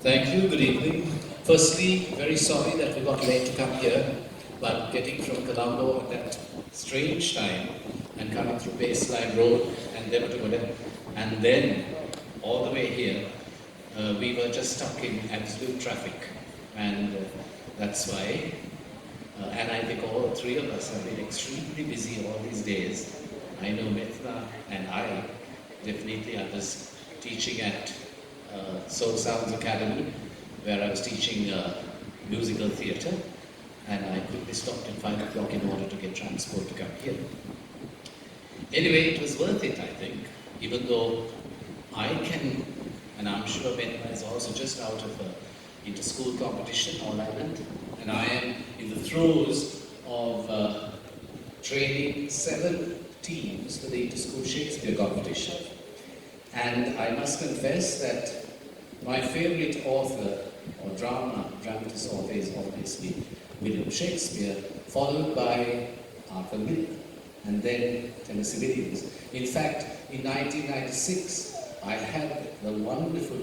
Thank you, good evening. Firstly, very sorry that we got late to come here, but getting from Colombo at that strange time and coming through Baseline Road and Devatugoda and then all the way here, we were just stuck in absolute traffic, and that's why. And I think all three of us have been extremely busy all these days. I know Methma and I definitely are just teaching at Soul Sounds Academy, where I was teaching musical theatre, and I quickly stopped at 5 o'clock in order to get transport to come here. Anyway, it was worth it, I think, even though I can, and I'm sure Methma is also just out of a inter-school competition, All Ireland, and I am in the throes of training 7 teams for the inter-school Shakespeare competition. And I must confess that my favourite author or dramatist author is obviously William Shakespeare, followed by Arthur Miller, and then Tennessee Williams. In fact, in 1996, I had the wonderful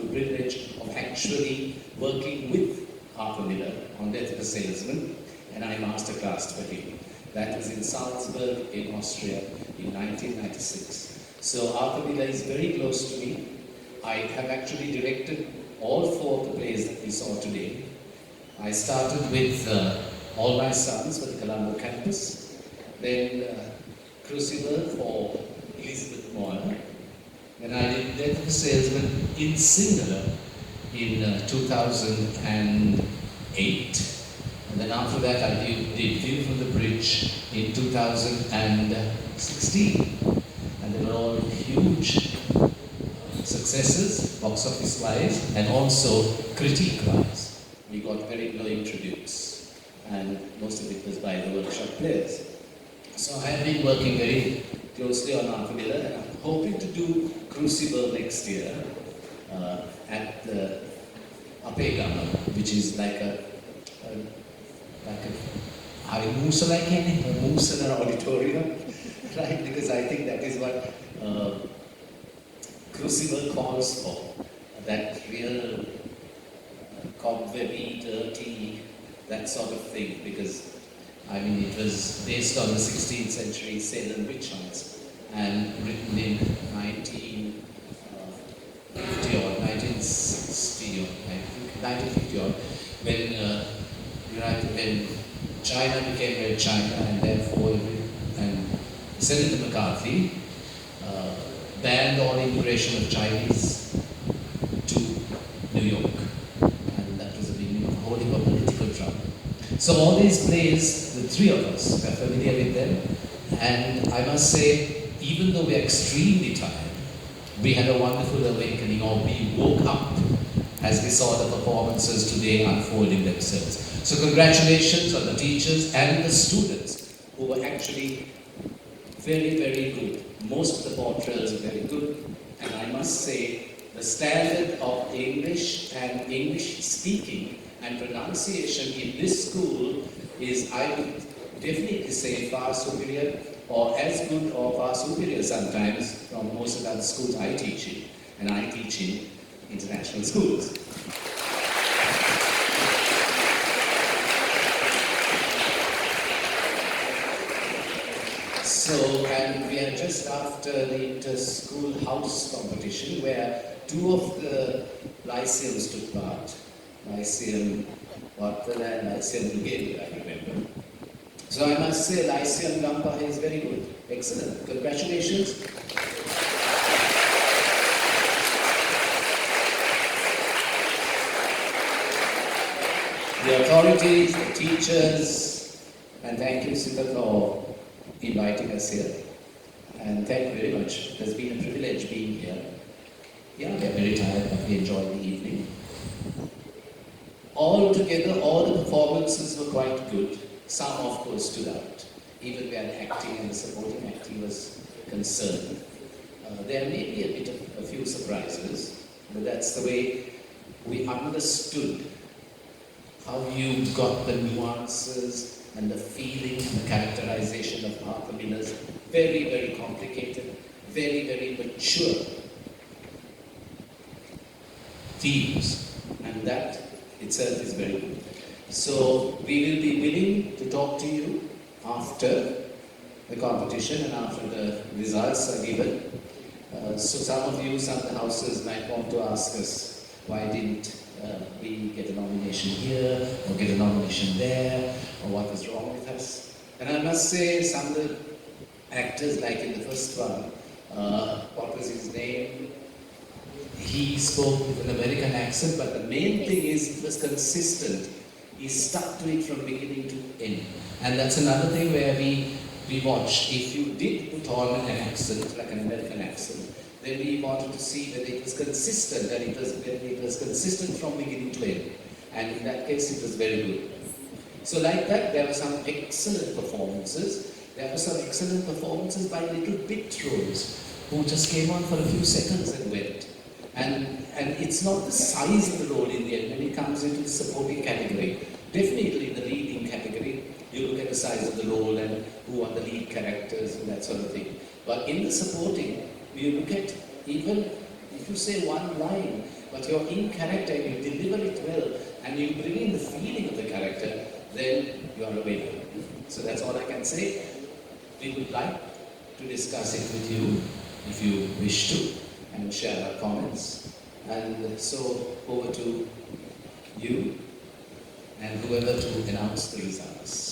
privilege of actually working with Arthur Miller on Death of a Salesman, and I masterclassed for him. That was in Salzburg in Austria in 1996. So Arthur Miller is very close to me. I have actually directed all 4 of the plays that we saw today. I started with All My Sons for the Colombo campus, then Crucible for Elizabeth Moyer, then I did Death of a Salesman in Singular in 2008. And then after that I did View from the Bridge in 2016. And they were all huge successes, box office wise, and also critique wise. We got very glowing tributes, and most of it was by the workshop players. So I have been working very closely on Arthur Miller, and I'm hoping to do Crucible next year at the Apegama, which is like a Musala auditorium, right? Because I think that is what Crucible calls for, that real cobwebby, dirty, that sort of thing, because I mean it was based on the 16th century Salem witch hunts and written in 1950 or 1960 or 1950 or when China became Red China, and therefore Senator McCarthy banned all immigration of Chinese to New York, and that was the beginning of a whole heap of political trouble. So all these plays, the 3 of us are familiar with them, and I must say, even though we are extremely tired, we had a wonderful awakening, or we woke up as we saw the performances today unfolding themselves. So congratulations on the teachers and the students who were actually very, very good. Most of the portrayals are very good, and I must say the standard of English and English speaking and pronunciation in this school is, I would definitely say, far superior, or as good or far superior sometimes from most of the other schools I teach in, and I teach in international schools. So, and we are just after the inter-school house competition where 2 of the Lyceums took part. Lyceum Vattala and Lyceum Bulgaria, I remember. So I must say Lyceum Gampaha is very good. Excellent. Congratulations. The authorities, the teachers, and thank you, Silva, for inviting us here. And thank you very much. It has been a privilege being here. Yeah, we are very tired, but we enjoyed the evening. All together, all the performances were quite good. Some, of course, stood out, even where the acting and the supporting acting was concerned. There may be a few surprises, but that's the way we understood how you got the nuances and the feeling and the characterization of Arthur Miller's very, very complicated, very, very mature themes and that itself is very good. So we will be willing to talk to you after the competition and after the results are given. So some of you, some of the houses might want to ask us, why didn't we get a nomination here, or get a nomination there, or what was wrong with us? And I must say, some of the actors, like in the first one, what was his name? He spoke with an American accent, but the main thing is it was consistent. He stuck to it from beginning to end. And that's another thing where we watched. If you did put on an accent, like an American accent, then we wanted to see whether it was consistent, and it was consistent from beginning to end. And in that case, it was very good. So like that, there were some excellent performances. There were some excellent performances by little bit roles who just came on for a few seconds and went. And it's not the size of the role in the end when it comes into the supporting category. Definitely in the leading category, you look at the size of the role and who are the lead characters and that sort of thing. But in the supporting, you look at, even if you say one line, but you're in character and you deliver it well, and you bring in the feeling of the character, then you are a winner. So that's all I can say. We would like to discuss it with you if you wish to, and share our comments. And so over to you and whoever to announce the results.